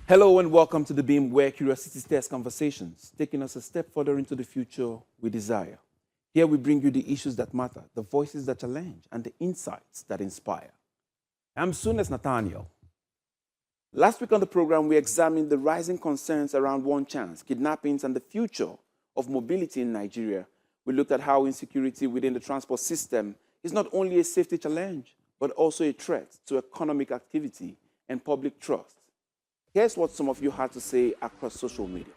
Hello and welcome to The Beam, where curiosity stirs conversations, taking us a step further into the future we desire. Here we bring you the issues that matter, the voices that challenge, and the insights that inspire. I'm Sunes Nathaniel. Last week on the program, we examined the rising concerns around one chance, kidnappings, and the future of mobility in Nigeria. We looked at how insecurity within the transport system is not only a safety challenge, but also a threat to economic activity and public trust. Here's what some of you had to say across social media.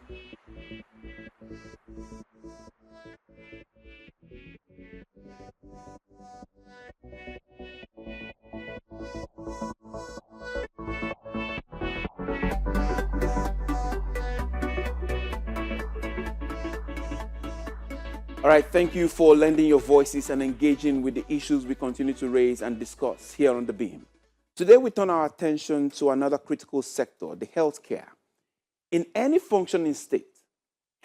All right, thank you for lending your voices and engaging with the issues we continue to raise and discuss here on The Beam. Today, we turn our attention to another critical sector, the healthcare. In any functioning state,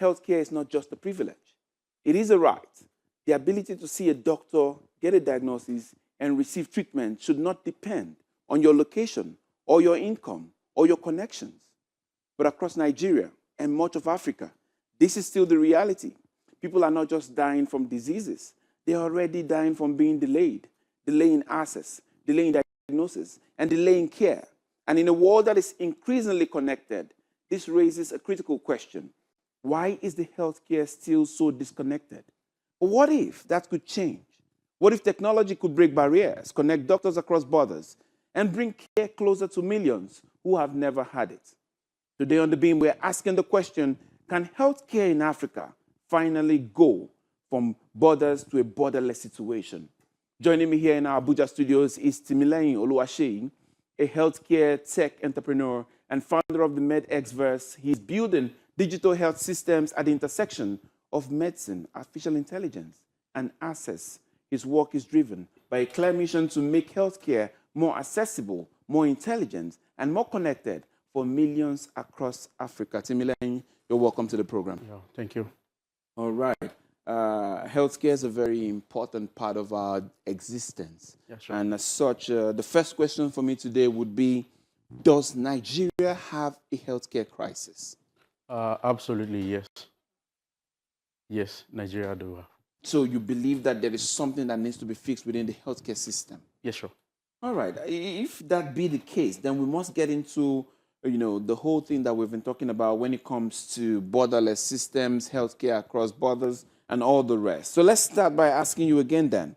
healthcare is not just a privilege. It is a right. The ability to see a doctor, get a diagnosis, and receive treatment should not depend on your location or your income or your connections. But across Nigeria and much of Africa, this is still the reality. People are not just dying from diseases. They are already dying from being delayed, delaying access, delaying diagnosis, and delaying care. And in a world that is increasingly connected, this raises a critical question. Why is the healthcare still so disconnected? But what if that could change? What if technology could break barriers, connect doctors across borders, and bring care closer to millions who have never had it? Today on The Beam, we're asking the question, can healthcare in Africa finally go from borders to a borderless situation? Joining me here in our Abuja studios is Timileyin Oluwaseyi, a healthcare tech entrepreneur and founder of the MedXverse. He's building digital health systems at the intersection of medicine, artificial intelligence, and access. His work is driven by a clear mission to make healthcare more accessible, more intelligent, and more connected for millions across Africa. Timileyin, you're welcome to the program. Yeah, thank you. All right. Healthcare is a very important part of our existence. Yeah, sure. And as such, the first question for me today would be, does Nigeria have a healthcare crisis? Absolutely, yes. Yes, Nigeria do have. So you believe that there is something that needs to be fixed within the healthcare system? Yes, sure. All right. If that be the case, then we must get into the whole thing that we've been talking about when it comes to borderless systems, healthcare across borders, and all the rest. So let's start by asking you again then,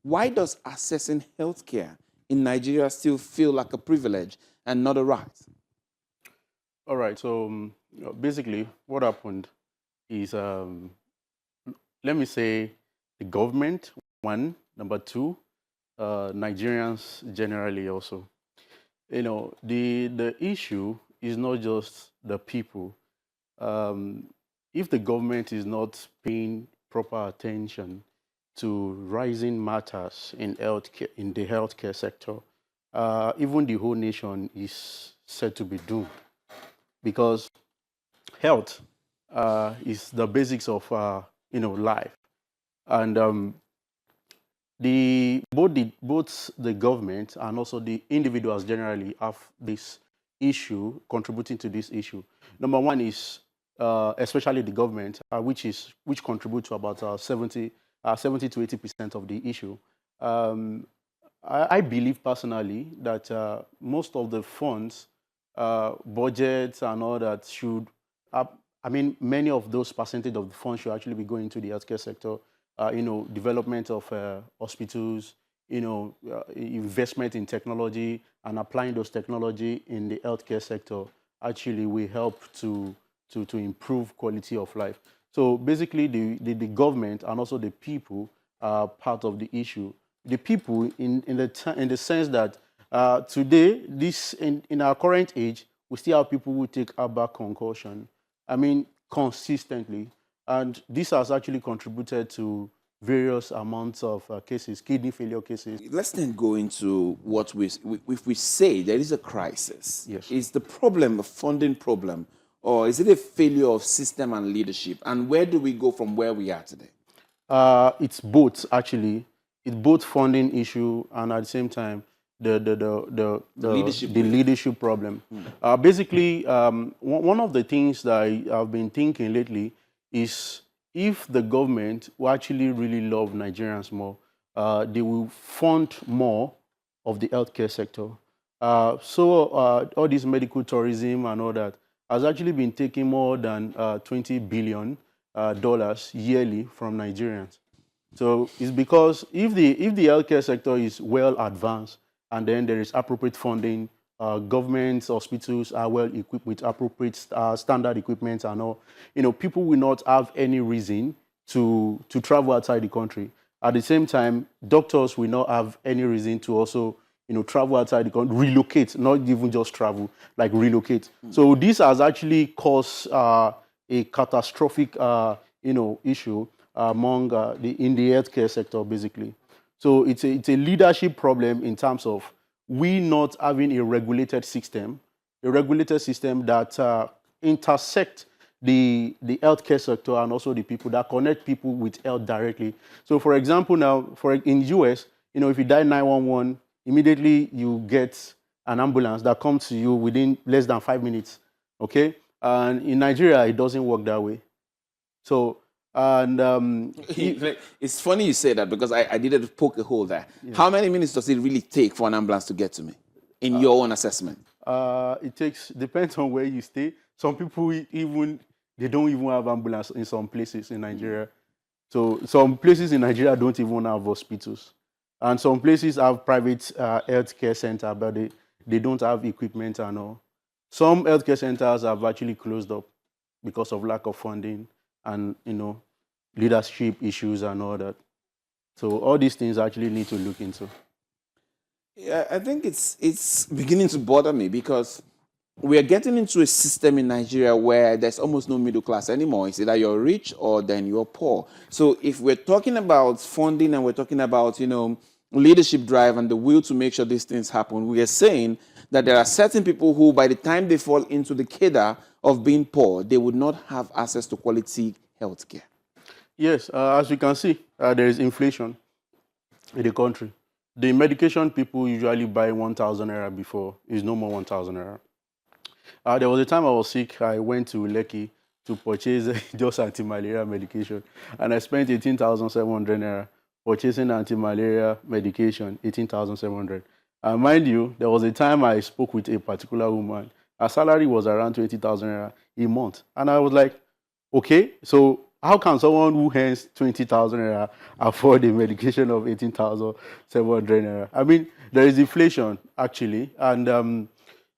why does accessing healthcare in Nigeria still feel like a privilege and not a right? All right, so basically what happened is, let me say the government, one, number two, Nigerians generally also. The issue is not just the people. If the government is not paying proper attention to rising matters in healthcare, in the healthcare sector, even the whole nation is said to be doomed, because health is the basics of life, and both the government and also the individuals generally have this issue, contributing to this issue. Number one is especially the government, which contribute to about 70 to 80% of the issue. I believe personally that most of the funds, budgets and all that should, many of those percentage of the funds should actually be going to the healthcare sector. Development of hospitals, investment in technology and applying those technology in the healthcare sector actually will help to improve quality of life. So basically the government and also the people are part of the issue. The people in the sense that today, in our current age, we still have people who take herbal concussion, consistently. And this has actually contributed to various amounts of cases, kidney failure cases. Let's then go into what if we say there is a crisis. Yes. Is the problem a funding problem, or is it a failure of system and leadership? And where do we go from where we are today? It's both, actually. It's both funding issue and at the same time, leadership. Leadership problem. Basically, one of the things that I've been thinking lately is if the government will actually really love Nigerians more, they will fund more of the healthcare sector. All this medical tourism and all that has actually been taking more than $20 billion yearly from Nigerians. So it's because if the healthcare sector is well advanced and then there is appropriate funding, governments, hospitals are well equipped with appropriate standard equipment and all, people will not have any reason to travel outside the country. At the same time, doctors will not have any reason to also travel outside the country, relocate, not even just travel, like relocate. So this has actually caused a catastrophic issue among in the healthcare sector, basically. So it's a leadership problem in terms of we not having a regulated system that intersect the healthcare sector and also the people that connect people with health directly. So, for example, now in US, if you dial 911, immediately you get an ambulance that comes to you within less than 5 minutes. Okay, and in Nigeria, it doesn't work that way. So. And it's funny you say that because I did it poke a hole there. Yeah. How many minutes does it really take for an ambulance to get to me, in your own assessment? It depends on where you stay. Some people they don't even have ambulance in some places in Nigeria. So some places in Nigeria don't even have hospitals, and some places have private healthcare center, but they don't have equipment and all. Some healthcare centers have actually closed up because of lack of funding and leadership issues and all that. So all these things actually need to look into. Yeah, I think it's beginning to bother me because we are getting into a system in Nigeria where there's almost no middle class anymore. It's either you're rich or then you're poor. So if we're talking about funding and we're talking about leadership drive and the will to make sure these things happen, we are saying that there are certain people who, by the time they fall into the cadre of being poor, they would not have access to quality health care. Yes, as you can see, there is inflation in the country. The medication people usually buy 1,000 naira before is no more 1,000 naira. There was a time I was sick. I went to Lekki to purchase just anti-malaria medication, and I spent 18,700 naira purchasing anti-malaria medication, 18,700. And mind you, there was a time I spoke with a particular woman. Her salary was around 20,000 naira a month. And I was like, okay, so how can someone who earns 20,000 naira afford a medication of 18,700 naira? I mean, there is inflation, actually, and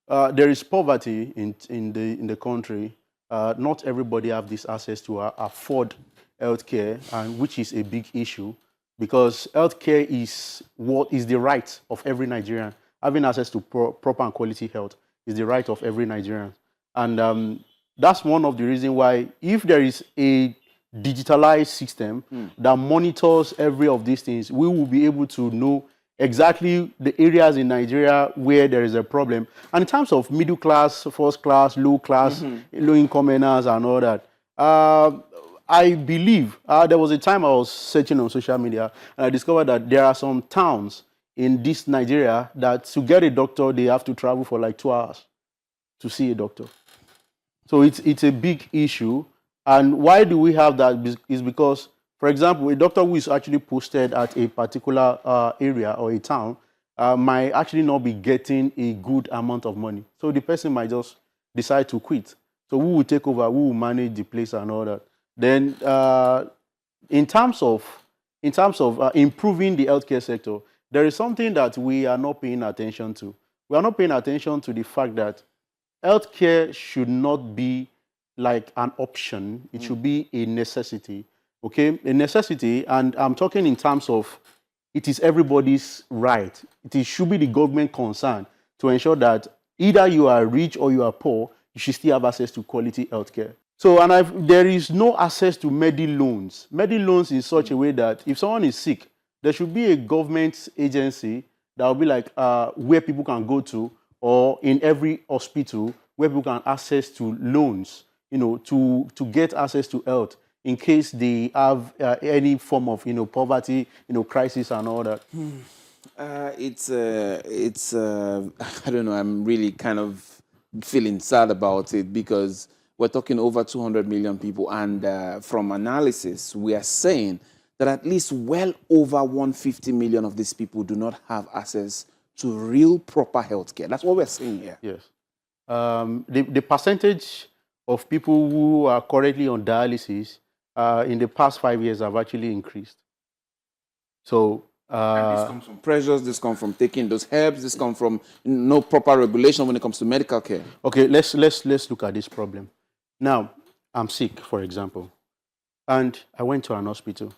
there is poverty in the country. Not everybody have this access to afford healthcare, and which is a big issue. Because healthcare is the right of every Nigerian. Having access to proper and quality health is the right of every Nigerian. And that's one of the reasons why, if there is a digitalized system that monitors every of these things, we will be able to know exactly the areas in Nigeria where there is a problem. And in terms of middle class, first class, low class, low-income earners and all that, I believe there was a time I was searching on social media and I discovered that there are some towns in this Nigeria that to get a doctor, they have to travel for like 2 hours to see a doctor. So it's a big issue. And why do we have that? Is because, for example, a doctor who is actually posted at a particular area or a town might actually not be getting a good amount of money. So the person might just decide to quit. So who will take over? Who will manage the place and all that? Then, in terms of improving the healthcare sector, there is something that we are not paying attention to. We are not paying attention to the fact that healthcare should not be like an option. It should be a necessity. Okay, a necessity, and I'm talking in terms of it is everybody's right. Should be the government concern to ensure that either you are rich or you are poor, you should still have access to quality healthcare. So, and there is no access to loans. Loans in such a way that if someone is sick, there should be a government agency that will be like where people can go to, or in every hospital where people can access to loans, to get access to health in case they have any form of, poverty, crisis and all that. I don't know, I'm really kind of feeling sad about it because we're talking over 200 million people. And from analysis, we are saying that at least well over 150 million of these people do not have access to real proper healthcare. That's what we're saying here. Yes. The percentage of people who are currently on dialysis in the past 5 years have actually increased. So And this comes from pressures, this comes from taking those herbs, this comes from no proper regulation when it comes to medical care. okay, let's look at this problem. Now, I'm sick, for example, and I went to an hospital.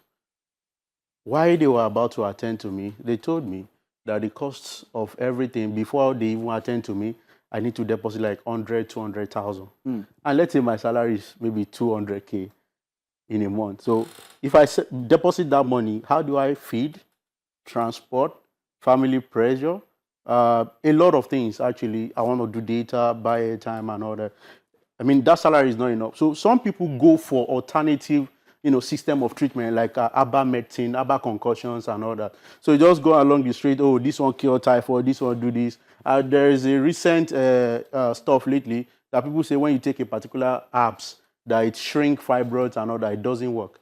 While they were about to attend to me, they told me that the costs of everything, before they even attend to me, I need to deposit like 100, 200,000. And let's say my salary is maybe 200K in a month. So if I deposit that money, how do I feed, transport, family pressure, a lot of things actually? I want to do data, buy airtime and all that. I mean, that salary is not enough. So some people go for alternative, system of treatment like ABBA medicine, ABBA concussions and all that. So you just go along the street, oh, this one cure typhoid, this one do this. There is a recent stuff lately that people say when you take a particular herbs, that it shrink fibroids and all that, it doesn't work.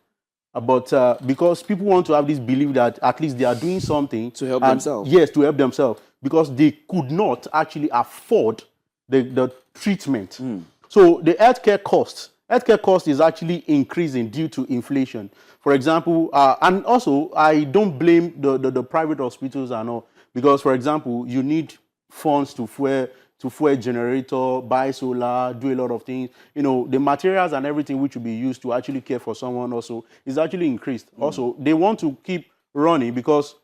But because people want to have this belief that at least they are doing something to help themselves. Yes, to help themselves, because they could not actually afford the treatment. So the healthcare cost is actually increasing due to inflation. For example, and also I don't blame the private hospitals and all, because for example, you need funds to fuel generator, buy solar, do a lot of things. The materials and everything which will be used to actually care for someone also is actually increased. Also, they want to keep running because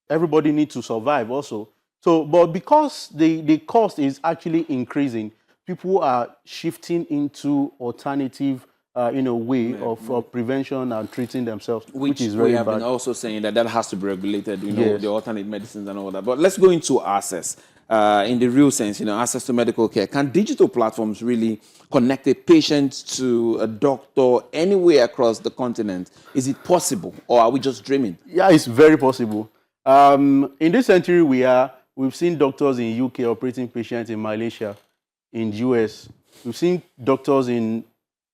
everybody needs to survive also. So, but because the cost is actually increasing, people are shifting into alternative way of prevention and treating themselves, which is very we have bad. been also saying that has to be regulated, Yes. the alternate medicines and all that. But let's go into access. In the real sense, access to medical care. Can digital platforms really connect a patient to a doctor anywhere across the continent? Is it possible, or are we just dreaming? Yeah, it's very possible. In this century we've seen doctors in UK operating patients in Malaysia, in US. We've seen doctors in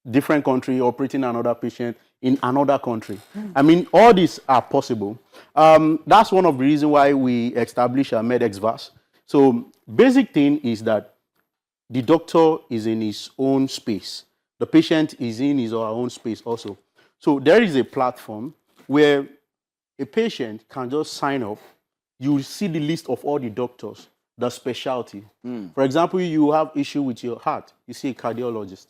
different country operating another patient in another country. I mean, all these are possible. That's one of the reasons why we established a MedExVas. So basic thing is that the doctor is in his own space. The patient is in his or her own space also. So there is a platform where a patient can just sign up. You see the list of all the doctors, the specialty. For example, you have issue with your heart, you see a cardiologist.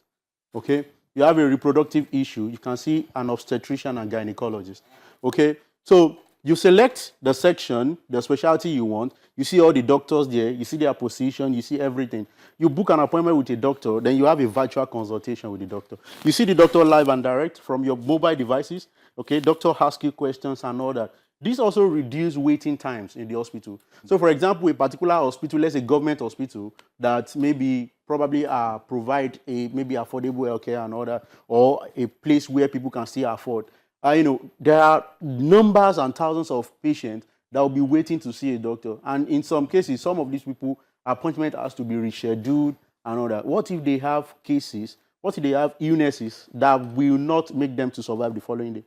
Okay? You have a reproductive issue, you can see an obstetrician and gynecologist. Okay? So you select the section, the specialty you want, you see all the doctors there, you see their position, you see everything. You book an appointment with a doctor, then you have a virtual consultation with the doctor. You see the doctor live and direct from your mobile devices. Okay, doctor asks you questions and all that. This also reduces waiting times in the hospital. So for example, a particular hospital, let's say government hospital, that maybe probably provide maybe affordable healthcare and all that, or a place where people can still afford. There are numbers and thousands of patients that will be waiting to see a doctor. And in some cases, some of these people, appointment has to be rescheduled and all that. What if they have cases, what if they have illnesses that will not make them to survive the following day?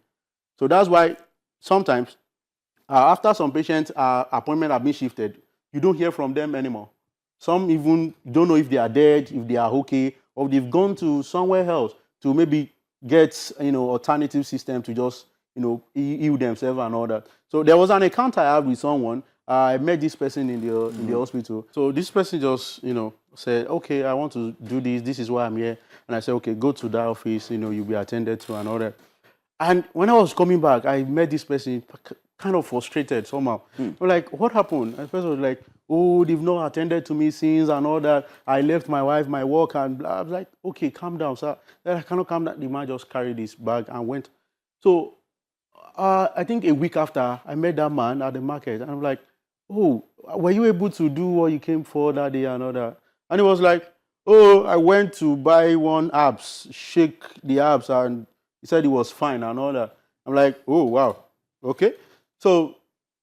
So that's why sometimes, after some patients' appointment have been shifted, you don't hear from them anymore. Some even don't know if they are dead, if they are okay, or they've gone to somewhere else to maybe get alternative system to just heal themselves and all that. So there was an encounter I had with someone. I met this person in the hospital. So this person just said, okay, I want to do this. This is why I'm here. And I said, okay, go to that office. You'll be attended to and all that. And when I was coming back, I met this person kind of frustrated somehow. I'm like, what happened? And the person was like, oh, they've not attended to me since and all that. I left my wife, my work, and blah. I was like, okay, calm down, sir. Then I cannot calm down. The man just carried his bag and went. So I think a week after, I met that man at the market, and I'm like, oh, were you able to do what you came for that day and all that? And he was like, oh, I went to buy one abs, shake the abs, and he said he was fine and all that. I'm like, oh, wow, okay. So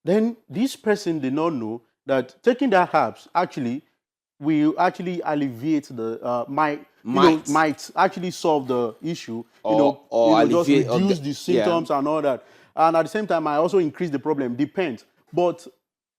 then this person did not know that taking that herbs actually will actually alleviate the might actually solve the issue. Just alleviate reduce the symptoms and all that. And at the same time, I also increase the problem. Depends, but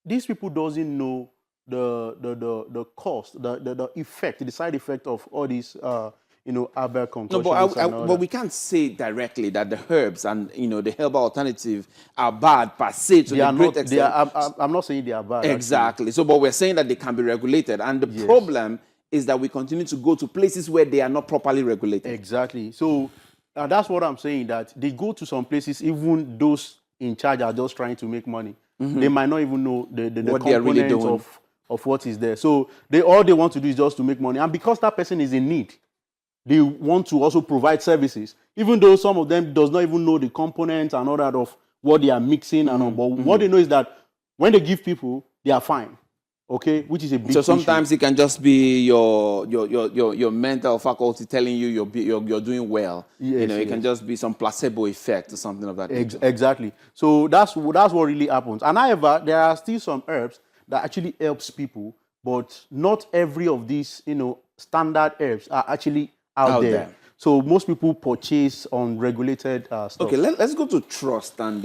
these people doesn't know the cost, the effect, the side effect of all these herbal concoctions. No, but we can't say directly that the herbs and the herbal alternative are bad per se to the great extent. I'm not saying they are bad. Exactly. Actually. So, but we're saying that they can be regulated, and the problem is that we continue to go to places where they are not properly regulated. Exactly. So that's what I'm saying. That they go to some places, even those in charge are just trying to make money. They might not even know the what they are really doing of what is there. So all they want to do is just to make money, and because that person is in need, they want to also provide services, even though some of them does not even know the components and all that of what they are mixing and all. But what they know is that when they give people, they are fine. Okay, which is a big So sometimes issue. it can just be your mental faculty telling you you're doing well. Yes, it can just be some placebo effect or something of that nature. Exactly. So that's what really happens. And however, there are still some herbs that actually helps people, but not every of these standard herbs are actually out there. So most people purchase unregulated stuff. Okay, let's go to trust. And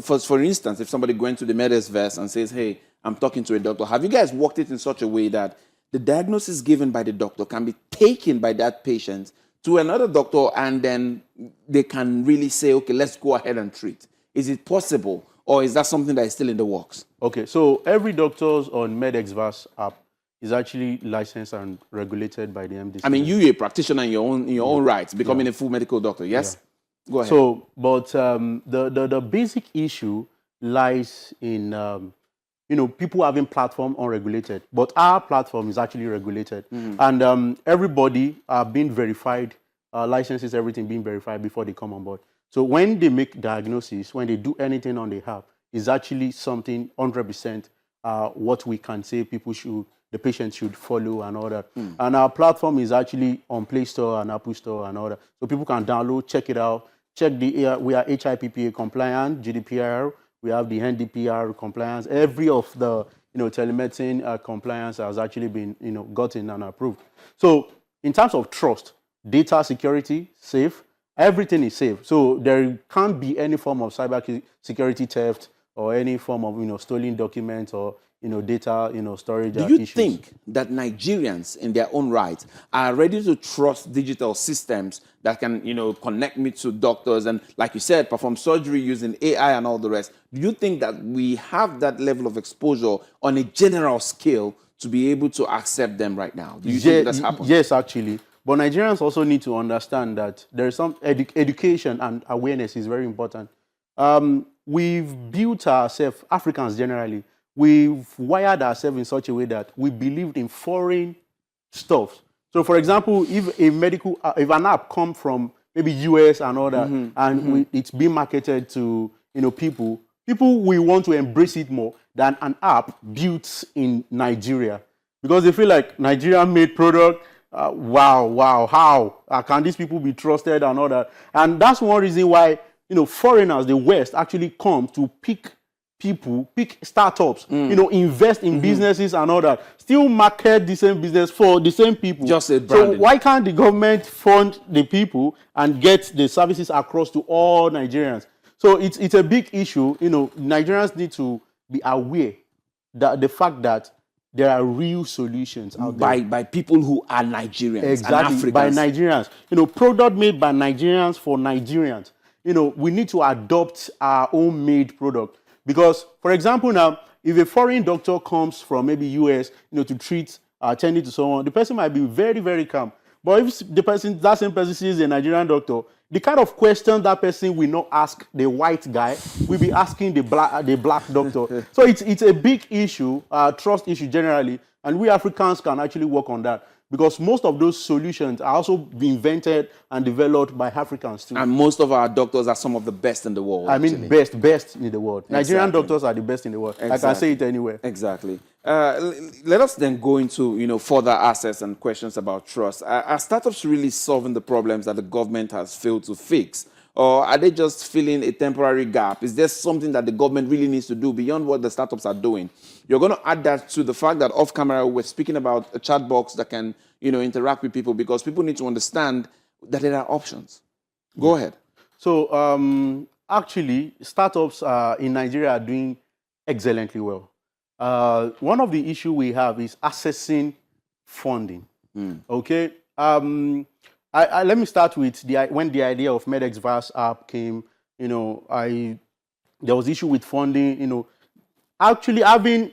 for instance, if somebody going to the Medicverse and says, hey, I'm talking to a doctor, have you guys worked it in such a way that the diagnosis given by the doctor can be taken by that patient to another doctor, and then they can really say, okay, let's go ahead and treat? Is it possible, or is that something that is still in the works? Okay, so every doctor's on Medicverse app is actually licensed and regulated by the MDC. I mean, you're a practitioner in your own right, becoming a full medical doctor, yes? Go ahead. So, but the basic issue lies in people having platform unregulated, but our platform is actually regulated, and everybody are being verified, licenses, everything being verified before they come on board. So when they make diagnosis, when they do anything on the app, is actually something 100% what we can say the patient should follow and all that. And our platform is actually on Play Store and Apple Store and all that. So people can download, check it out. We are HIPPA compliant, GDPR. We have the NDPR compliance. Every of the telemedicine compliance has actually been gotten and approved. So in terms of trust, data security, safe, everything is safe. So there can't be any form of cyber security theft or any form of stolen documents or data storage issues. Do you think that Nigerians in their own right are ready to trust digital systems that can connect me to doctors and, like you said, perform surgery using AI and all the rest? Do you think that we have that level of exposure on a general scale to be able to accept them right now? Do you think that's happening? Yes, actually. But Nigerians also need to understand that there is some education and awareness is very important. We've built ourselves, Africans generally, we've wired ourselves in such a way that we believed in foreign stuff. So, for example, if an app comes from maybe US and all that, and it's being marketed to people will want to embrace it more than an app built in Nigeria, because they feel like Nigerian-made product. Wow, how can these people be trusted and all that? And that's one reason why foreigners, the West, actually come to pick startups, invest in businesses and all that, still market the same business for the same people. Just a branding. So why can't the government fund the people and get the services across to all Nigerians? So it's a big issue. Nigerians need to be aware that the fact that there are real solutions out there. By people who are Nigerians. Exactly, and Africans. by Nigerians. Product made by Nigerians for Nigerians. We need to adopt our own made product. Because, for example, now, if a foreign doctor comes from maybe US, to treat, attending to someone, the person might be very, very calm. But if that same person sees a Nigerian doctor, the kind of question that person will not ask the white guy will be asking the black doctor. So it's a big issue, trust issue generally, and we Africans can actually work on that. Because most of those solutions are also invented and developed by Africans too. And most of our doctors are some of the best in the world. I mean, best in the world. Exactly. Nigerian doctors are the best in the world. Exactly. I can say it anywhere. Exactly. Let us then go into further assets and questions about trust. Are startups really solving the problems that the government has failed to fix, Or are they just filling a temporary gap? Is there something that the government really needs to do beyond what the startups are doing? You're going to add that to the fact that off camera we're speaking about a chat box that can, interact with people, because people need to understand that there are options. Go ahead. So actually, startups in Nigeria are doing excellently well. One of the issues we have is accessing funding. Okay. Let me start with when the idea of MedXVAS app came. There was issue with funding. Actually having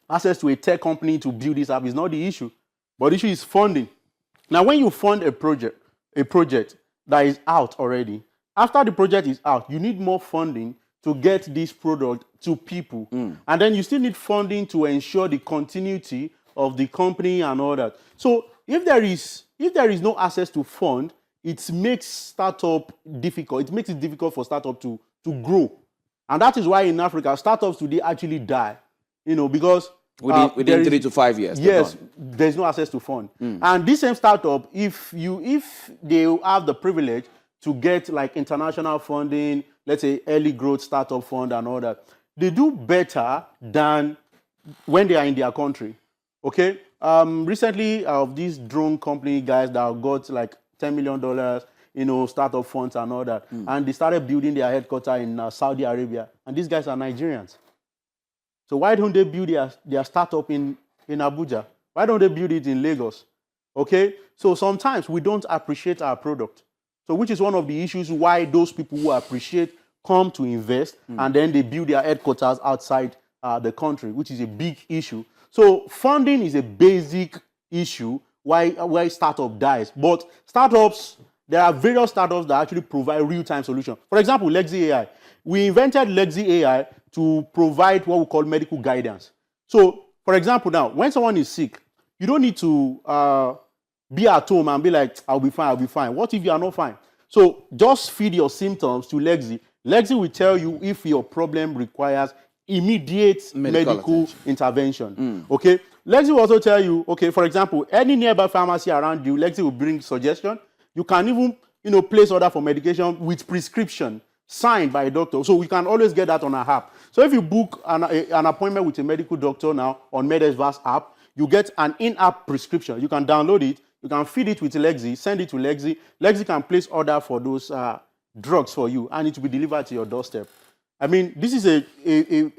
access to a tech company to build this app is not the issue, but the issue is funding. Now, when you fund a project that is out already, after the project is out, you need more funding to get this product to people. And then you still need funding to ensure the continuity of the company and all that. So if there is no access to fund, it makes startup difficult. It makes it difficult for startup to grow. And that is why in Africa, startups today actually die, because within 3 to 5 years. Yes, there's no access to fund. And this same startup, if they have the privilege to get like international funding, let's say early growth startup fund and all that, they do better than when they are in their country. Okay. Recently, these drone company guys that got like $10 million, startup funds and all that, and they started building their headquarters in Saudi Arabia, and these guys are Nigerians. So why don't they build their startup in Abuja? Why don't they build it in Lagos? Okay? So sometimes we don't appreciate our product. So which is one of the issues why those people who appreciate come to invest, and then they build their headquarters outside the country, which is a big issue. So funding is a basic issue why startup dies. But startups, there are various startups that actually provide real-time solutions. For example, Lexi AI. We invented Lexi AI to provide what we call medical guidance. So, for example, now, when someone is sick, you don't need to be at home and be like, I'll be fine. What if you are not fine? So, just feed your symptoms to Lexi. Lexi will tell you if your problem requires immediate medical intervention. Okay? Lexi will also tell you, okay, for example, any nearby pharmacy around you, Lexi will bring suggestion. You can even, place order for medication with prescription signed by a doctor. So we can always get that on our app. So if you book an appointment with a medical doctor now on MedXVAS app, you get an in-app prescription. You can download it. You can feed it with Lexi, send it to Lexi. Lexi can place order for those drugs for you, and it will be delivered to your doorstep. I mean, this is a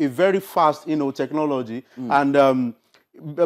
very fast, technology. And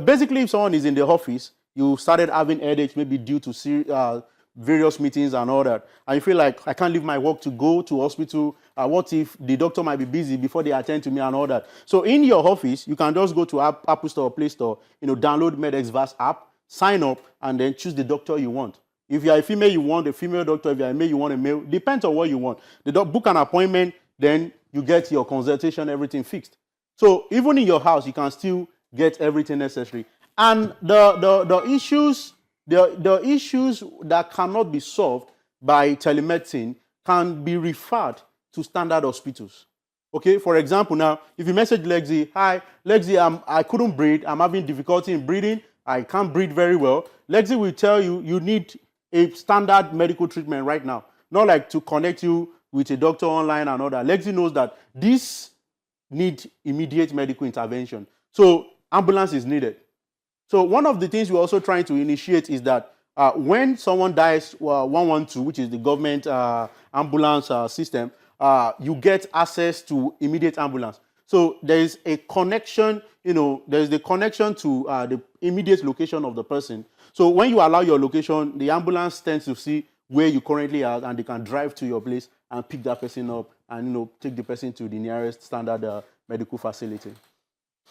basically, if someone is in the office, you started having headaches, maybe due to various meetings and all that, and you feel like, I can't leave my work to go to hospital. What if the doctor might be busy before they attend to me and all that? So in your office, you can just go to Apple Store or Play Store, download MedXVAS app, sign up, and then choose the doctor you want. If you are a female, you want a female doctor. If you are a male, you want a male. Depends on what you want. Book an appointment, then you get your consultation, everything fixed. So even in your house, you can still get everything necessary. And the issues that cannot be solved by telemedicine can be referred to standard hospitals. Okay, for example, now, if you message Lexi, hi, Lexi, I couldn't breathe, I'm having difficulty in breathing, I can't breathe very well, Lexi will tell you, you need a standard medical treatment right now. Not like to connect you with a doctor online and all that. Lexi knows that this needs immediate medical intervention. So ambulance is needed. So one of the things we're also trying to initiate is that when someone dies, 112, which is the government ambulance system, you get access to immediate ambulance. So there is a connection, there is the connection to the immediate location of the person. So when you allow your location, the ambulance tends to see where you currently are, and they can drive to your place and pick that person up and take the person to the nearest standard medical facility.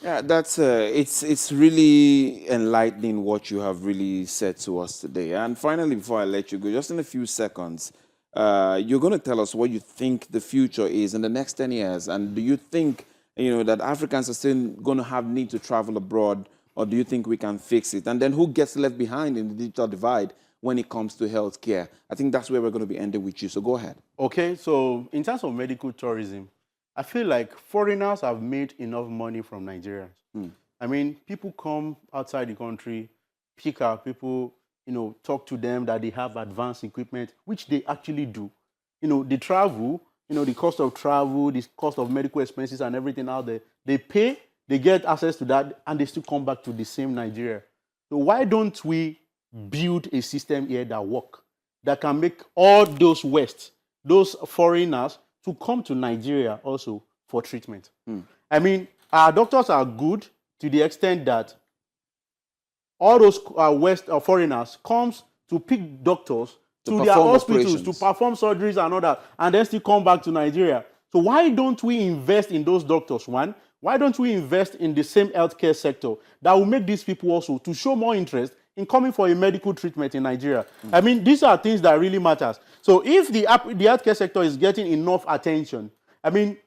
Yeah, that's it's really enlightening what you have really said to us today. And finally, before I let you go, just in a few seconds, you're going to tell us what you think the future is in the next 10 years. And do you think, that Africans are still going to have need to travel abroad, or do you think we can fix it? And then who gets left behind in the digital divide when it comes to healthcare? I think that's where we're going to be ending with you. So go ahead. Okay, so in terms of medical tourism, I feel like foreigners have made enough money from Nigerians. I mean, people come outside the country, pick up people, talk to them that they have advanced equipment, which they actually do. the travel, the cost of travel, the cost of medical expenses and everything out there, they pay, they get access to that, and they still come back to the same Nigeria. So why don't we build a system here that works, that can make all those those foreigners to come to Nigeria also for treatment? I mean, our doctors are good to the extent that all those foreigners comes to pick doctors to their hospitals to perform surgeries and all that, and then still come back to Nigeria. So why don't we invest in those doctors? One, why don't we invest in the same healthcare sector that will make these people also to show more interest in coming for a medical treatment in Nigeria? I mean, these are things that really matters. So if the healthcare sector is getting enough attention, I mean,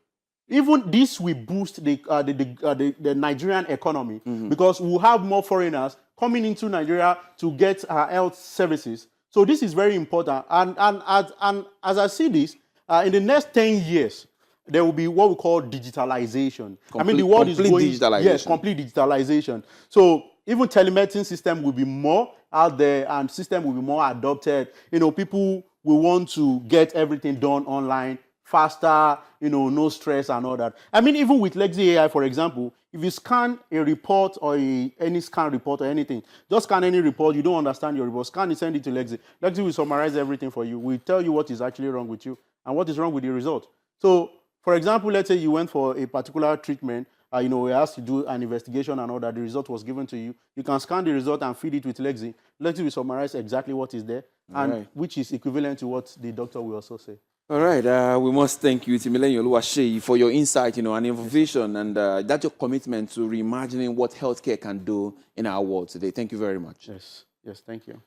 even this will boost the Nigerian economy, because we'll have more foreigners coming into Nigeria to get health services. So this is very important. And as I see this, in the next 10 years, there will be what we call digitalization. The world is going digitalization. Yes, complete digitalization. So even telemedicine system will be more out there, and system will be more adopted. People will want to get everything done online, faster, no stress and all that. Even with Lexi AI, for example, if you scan a report or any scan report or anything, just scan any report, you don't understand your report, scan it, send it to Lexi. Lexi will summarize everything for you. We'll tell you what is actually wrong with you and what is wrong with the result. So, for example, let's say you went for a particular treatment, we asked to do an investigation and all that, the result was given to you. You can scan the result and feed it with Lexi. Lexi will summarize exactly what is there, and which is equivalent to what the doctor will also say. All right, we must thank you, Timileyin Oluwaseyi, for your insight, and innovation, and that's your commitment to reimagining what healthcare can do in our world today. Thank you very much. Yes, thank you.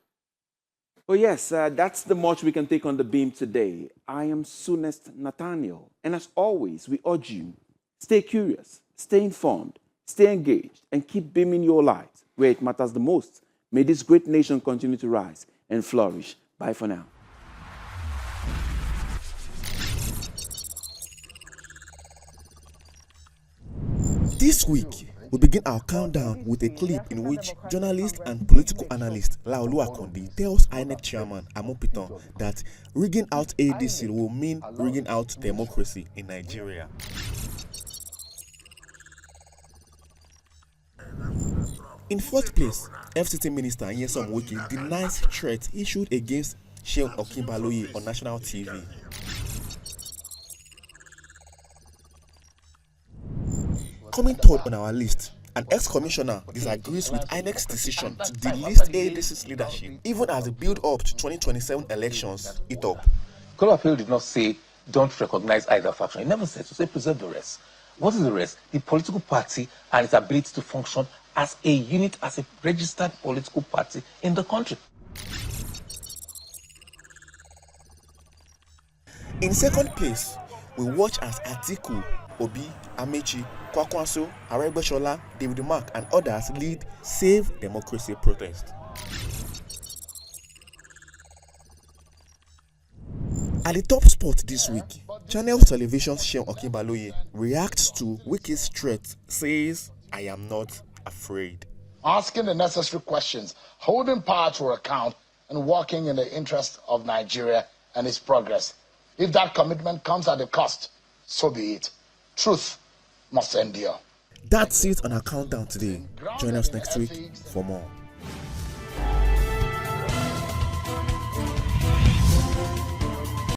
Oh yes, that's the much we can take on the beam today. I am Soonest Nathaniel, and as always, we urge you, stay curious, stay informed, stay engaged, and keep beaming your light where it matters the most. May this great nation continue to rise and flourish. Bye for now. This week, we begin our countdown with a clip in which journalist and political analyst Laolu Akondi tells INEC chairman Amopitan that rigging out ADC will mean rigging out democracy in Nigeria. In fourth place, FCT Minister Nyesom Wike denies threat issued against Sheikh Okinbaloye on national TV. Coming third on our list, an ex-commissioner disagrees with INEC's decision to delist ADC's leadership, even as the build-up to 2027 elections heat up. Court of Appeal did not say don't recognize either faction. It never said to say preserve the rest. What is the rest? The political party and its ability to function as a unit, as a registered political party in the country. In second place, we watch as Atiku, Obi, Amechi, Kwakwanso, Aregbesola, David Mark, and others lead Save Democracy protest. At the top spot this week, Channel Television's Sheikh Okinbaloye reacts to Wike's threat, says, "I am not afraid." Asking the necessary questions, holding power to account, and working in the interest of Nigeria and its progress. If that commitment comes at a cost, so be it. Truth must endure. That's it on our countdown today. Join us next week for more.